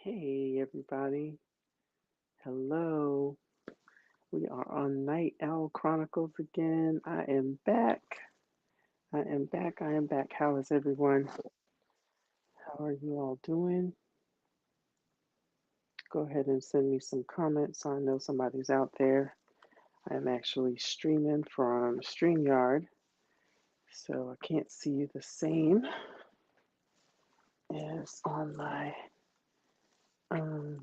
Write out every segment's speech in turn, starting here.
Hey everybody. Hello. We are on Night Owl Chronicles again. I am back. I am back. I am back. How is everyone? How are you all doing? Go ahead and send me some comments so I know somebody's out there. I am actually streaming from StreamYard, so I can't see you the same as on my um,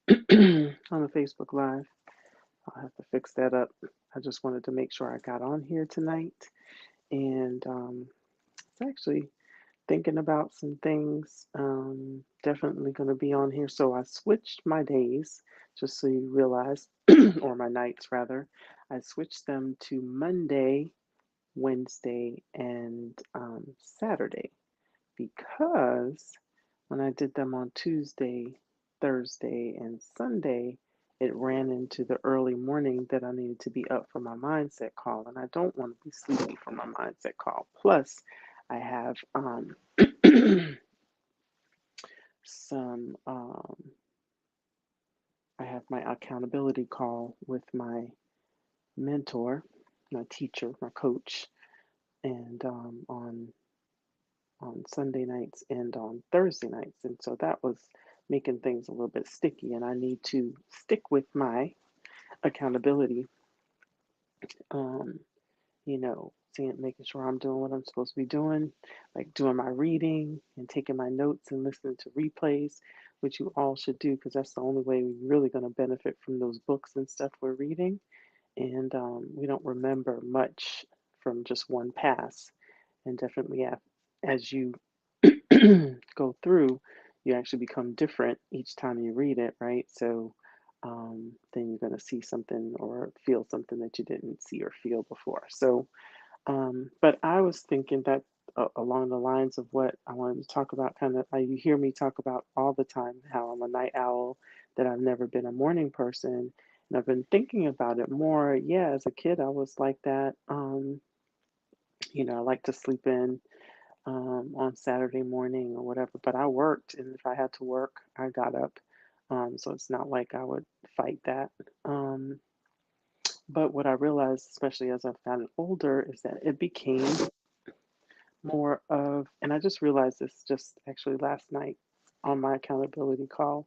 on the Facebook Live. I'll have to fix that up. I just wanted to make sure I got on here tonight. And it's actually thinking about some things. Definitely going to be on here. So I switched my days, just so you realize, or my nights rather. I switched them to Monday, Wednesday, and Saturday because when I did them on Tuesday, Thursday, and Sunday, it ran into the early morning that I needed to be up for my mindset call, and I don't want to be sleepy for my mindset call. Plus, I have some, I have my accountability call with my mentor, my teacher, my coach, and on Sunday nights and on Thursday nights. And so that was making things a little bit sticky. And I need to stick with my accountability, um, seeing, making sure I'm doing what I'm supposed to be doing, like doing my reading and taking my notes and listening to replays, which you all should do because that's the only way we're really going to benefit from those books and stuff we're reading. And we don't remember much from just one pass. And definitely as you go through, you actually become different each time you read it, right? So then you're going to see something or feel something that you didn't see or feel before. So, but I was thinking that along the lines of what I wanted to talk about, kind of, you hear me talk about all the time how I'm a night owl, that I've never been a morning person. And I've been thinking about it more. Yeah, as a kid, I was like that. I like to sleep in on Saturday morning or whatever. But I worked, and if I had to work, I got up. So it's not like I would fight that. Um, but what I realized, especially as I've gotten older, is that it became more of, and I just realized this just actually last night on my accountability call,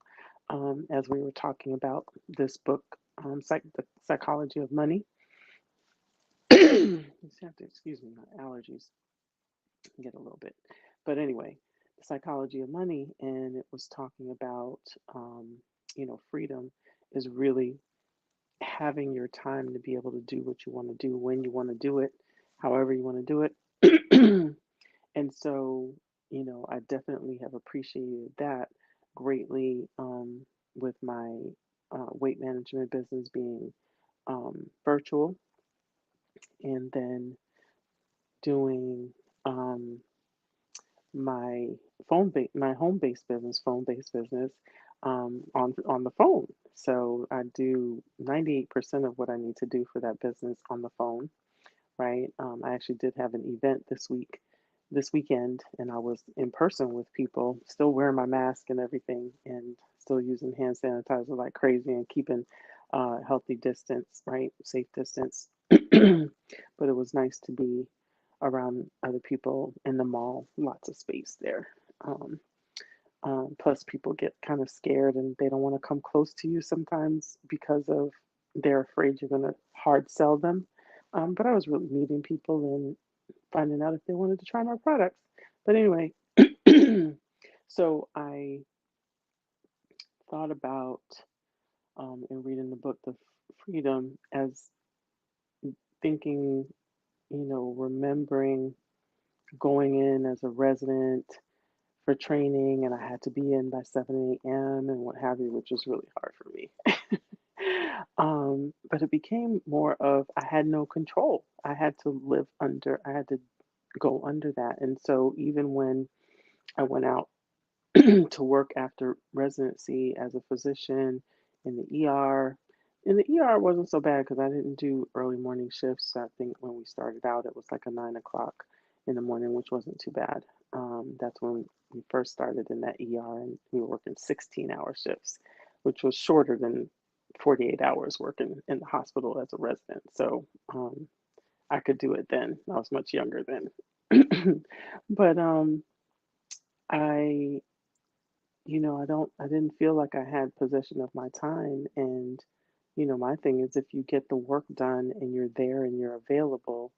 as we were talking about this book, The Psychology of Money. You have to excuse me, my allergies get a little bit. But anyway, the psychology of money, and it was talking about, freedom is really having your time to be able to do what you want to do when you want to do it, however you want to do it. And so, I definitely have appreciated that greatly, with my weight management business being virtual, and then doing um, my phone based business on the phone. So I do 98% of what I need to do for that business on the phone, right? I actually did have an event this weekend, and I was in person with people, still wearing my mask and everything, and still using hand sanitizer like crazy and keeping healthy distance, right? Safe distance. But it was nice to be around other people in the mall, lots of space there. Um, Plus, people get kind of scared and they don't want to come close to you sometimes because of they're afraid you're going to hard sell them. But I was really meeting people and finding out if they wanted to try my products. But anyway, so I thought about in reading the book, The Freedom, as thinking, remembering going in as a resident for training, and I had to be in by 7 a.m. and what have you, which was really hard for me. But it became more of I had no control. I had to go under that. And so even when I went out to work after residency as a physician in the ER, and the ER wasn't so bad because I didn't do early morning shifts. I think when we started out, it was like a 9 o'clock. in the morning, which wasn't too bad. That's when we first started in that ER, and we were working 16-hour shifts, which was shorter than 48 hours working in the hospital as a resident. So I could do it then. I was much younger then. But I, I didn't feel like I had possession of my time. And, my thing is if you get the work done and you're there and you're available,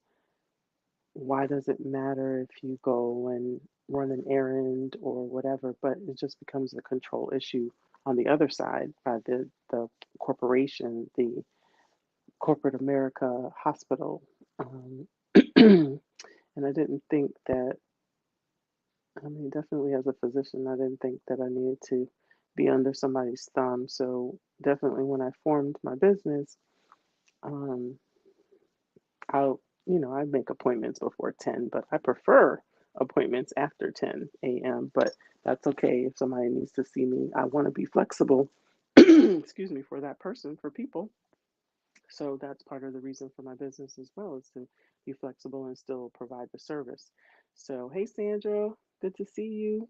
why does it matter if you go and run an errand or whatever? But it just becomes a control issue on the other side by the corporation, the corporate America hospital. Um, and I didn't think that, I mean, definitely as a physician, I didn't think that I needed to be under somebody's thumb. So definitely when I formed my business, um, I'll, I make appointments before 10, but I prefer appointments after 10 a.m. But that's okay if somebody needs to see me. I want to be flexible, excuse me, for that person, for people. So that's part of the reason for my business as well, is to be flexible and still provide the service. So, hey, Sandra, good to see you.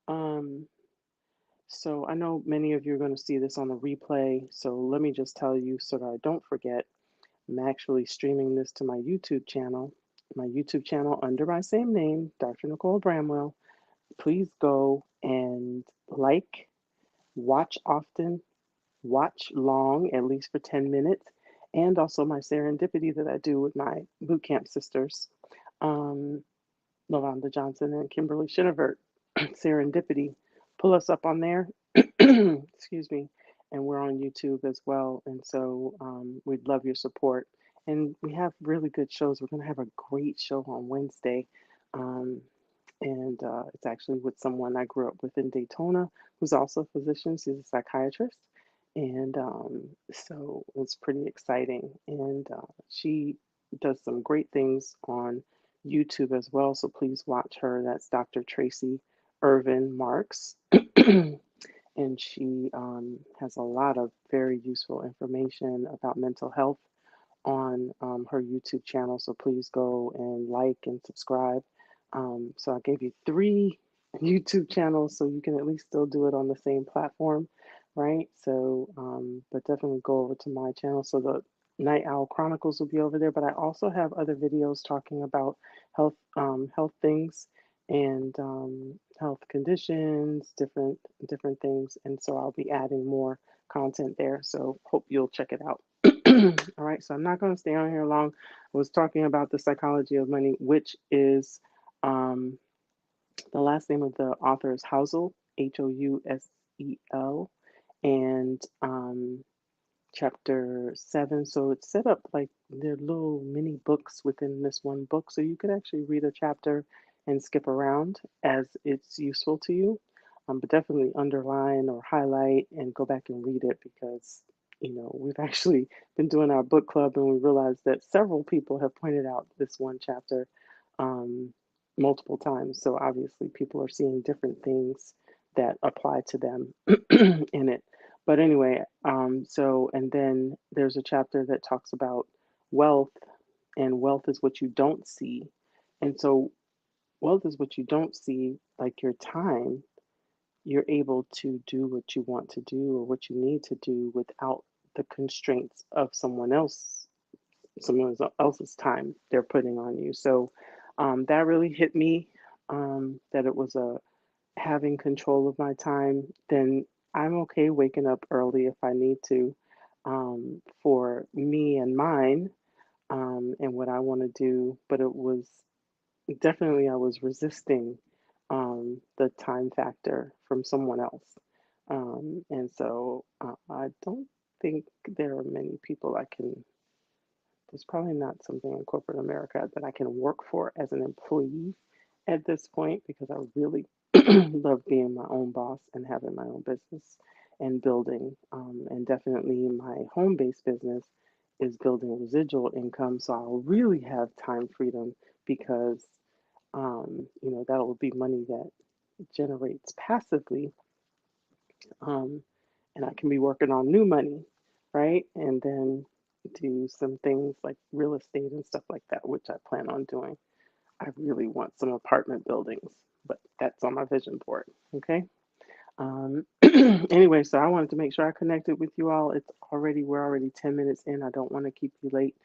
Um, so I know many of you are going to see this on the replay. So let me just tell you so that I don't forget. I'm actually streaming this to my YouTube channel under my same name, Dr. Nicole Bramwell. Please go and like, watch often, watch long, at least for 10 minutes, and also my serendipity that I do with my bootcamp sisters, um, Lavonda Johnson and Kimberly Shinivert. Serendipity. Pull us up on there. Excuse me. And we're on YouTube as well. And so we'd love your support. And we have really good shows. We're going to have a great show on Wednesday. Um, and it's actually with someone I grew up with in Daytona, who's also a physician. She's a psychiatrist, and so it's pretty exciting. And she does some great things on YouTube as well. So please watch her. That's Dr. Tracy Irvin Marks. And she has a lot of very useful information about mental health on her YouTube channel. So please go and like and subscribe. So I gave you 3 YouTube channels, so you can at least still do it on the same platform, right? So, but definitely go over to my channel. So the Night Owl Chronicles will be over there, but I also have other videos talking about health things and health conditions, different things. And so I'll be adding more content there. So hope you'll check it out. All right, so I'm not going to stay on here long. I was talking about the psychology of money, which is um, the last name of the author is Housel, Housel, and chapter 7. So it's set up like they're little mini books within this one book. So you could actually read a chapter and skip around as it's useful to you. But definitely underline or highlight and go back and read it because, we've actually been doing our book club and we realized that several people have pointed out this one chapter um, multiple times. So obviously people are seeing different things that apply to them in it. But anyway, and then there's a chapter that talks about wealth, and wealth is what you don't see. And so, wealth is what you don't see, like your time. You're able to do what you want to do or what you need to do without the constraints of someone else's time they're putting on you. So, that really hit me. That it was a having control of my time, then I'm okay waking up early if I need to, for me and mine, and what I want to do. But it was definitely, I was resisting the time factor from someone else. And so I don't think there are many people there's probably not something in corporate America that I can work for as an employee at this point because I really love being my own boss and having my own business and building. And definitely my home based business is building residual income. So I'll really have time freedom because, that will be money that generates passively, um, and I can be working on new money, right? And then do some things like real estate and stuff like that, which I plan on doing. I really want some apartment buildings, but that's on my vision board. Okay. Anyway, so I wanted to make sure I connected with you all. We're already 10 minutes in. I don't want to keep you late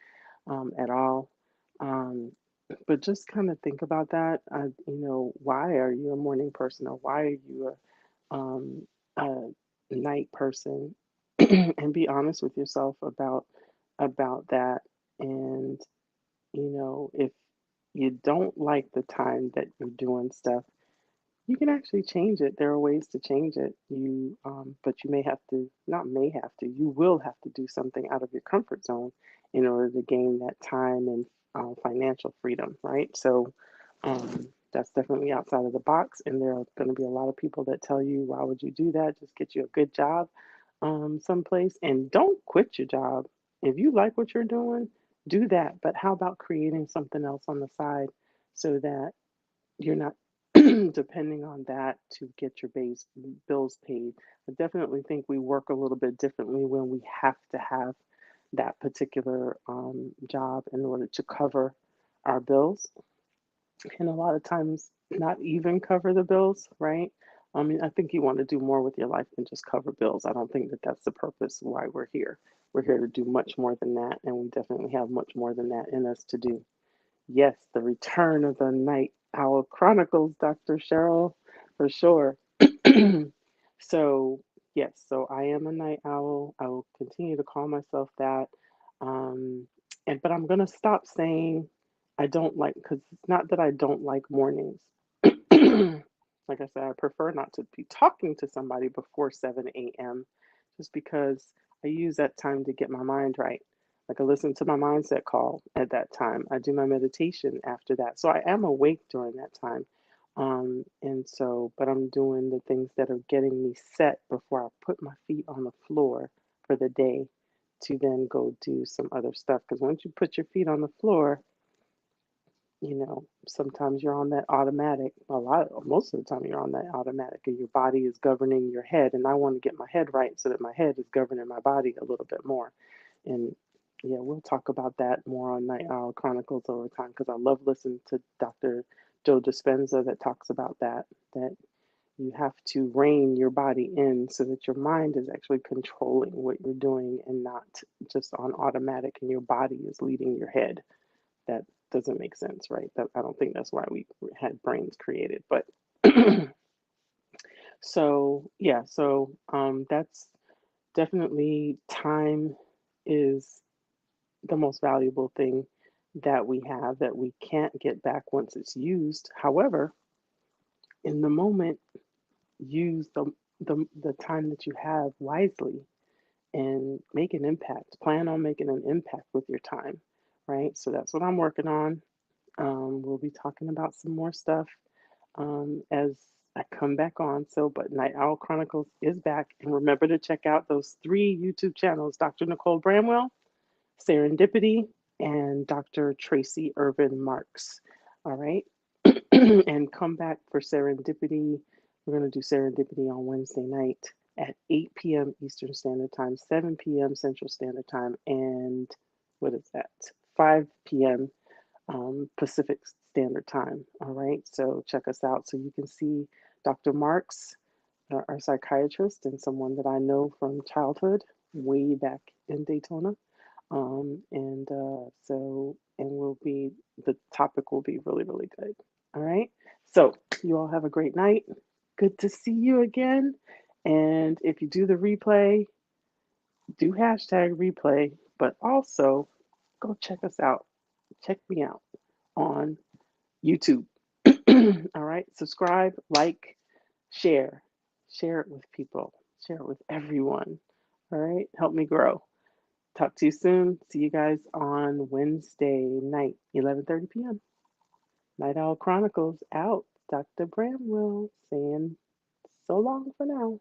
at all. Um, but just kind of think about that. Why are you a morning person, or why are you a night person? And be honest with yourself about that. And if you don't like the time that you're doing stuff, you can actually change it. There are ways to change it. But you may have to, not may have to, you will have to do something out of your comfort zone in order to gain that time and financial freedom, right? So that's definitely outside of the box. And there are going to be a lot of people that tell you, why would you do that? Just get you a good job someplace, and don't quit your job. If you like what you're doing, do that. But how about creating something else on the side so that you're not depending on that to get your base bills paid? I definitely think we work a little bit differently when we have to have that particular job in order to cover our bills, and a lot of times not even cover the bills, right? I mean, I think you want to do more with your life than just cover bills. I don't think that that's the purpose why we're here. We're here to do much more than that, and we definitely have much more than that in us to do. Yes, the return of the Night Owl Chronicles, Dr. Cheryl, for sure. So, yes, so I am a night owl. I will continue to call myself that. Um, but I'm gonna stop saying I don't like, because it's not that I don't like mornings. Like I said, I prefer not to be talking to somebody before 7 a.m. just because I use that time to get my mind right. Like I listen to my mindset call at that time. I do my meditation after that. So I am awake during that time. But I'm doing the things that are getting me set before I put my feet on the floor for the day to then go do some other stuff. Because once you put your feet on the floor, sometimes you're on that automatic. Most of the time you're on that automatic, and your body is governing your head. And I want to get my head right so that my head is governing my body a little bit more. And yeah, we'll talk about that more on Night Owl Chronicles over time, because I love listening to Dr. Joe Dispenza that talks about that you have to rein your body in so that your mind is actually controlling what you're doing and not just on automatic, and your body is leading your head. That doesn't make sense, right? I don't think that's why we had brains created. But so yeah, that's definitely, time is the most valuable thing that we have, that we can't get back once it's used. However, in the moment, use the time that you have wisely and make an impact. Plan on making an impact with your time, right? So that's what I'm working on. We'll be talking about some more stuff as I come back on. But Night Owl Chronicles is back. And remember to check out those 3 YouTube channels: Dr. Nicole Bramwell, Serendipity, and Dr. Tracy Irvin Marks. All right. And come back for Serendipity. We're going to do Serendipity on Wednesday night at 8 p.m. Eastern Standard Time, 7 p.m. Central Standard Time, and what is that? 5 p.m. Pacific Standard Time. All right, so check us out so you can see Dr. Marks, our psychiatrist, and someone that I know from childhood, way back in Daytona. The topic will be really, really good. All right, so you all have a great night. Good to see you again. And if you do the replay, do hashtag replay, but also go check us out. Check me out on YouTube. All right. Subscribe, like, share. Share it with people. Share it with everyone. All right. Help me grow. Talk to you soon. See you guys on Wednesday night, 11:30 p.m. Night Owl Chronicles out. Dr. Bramwell saying so long for now.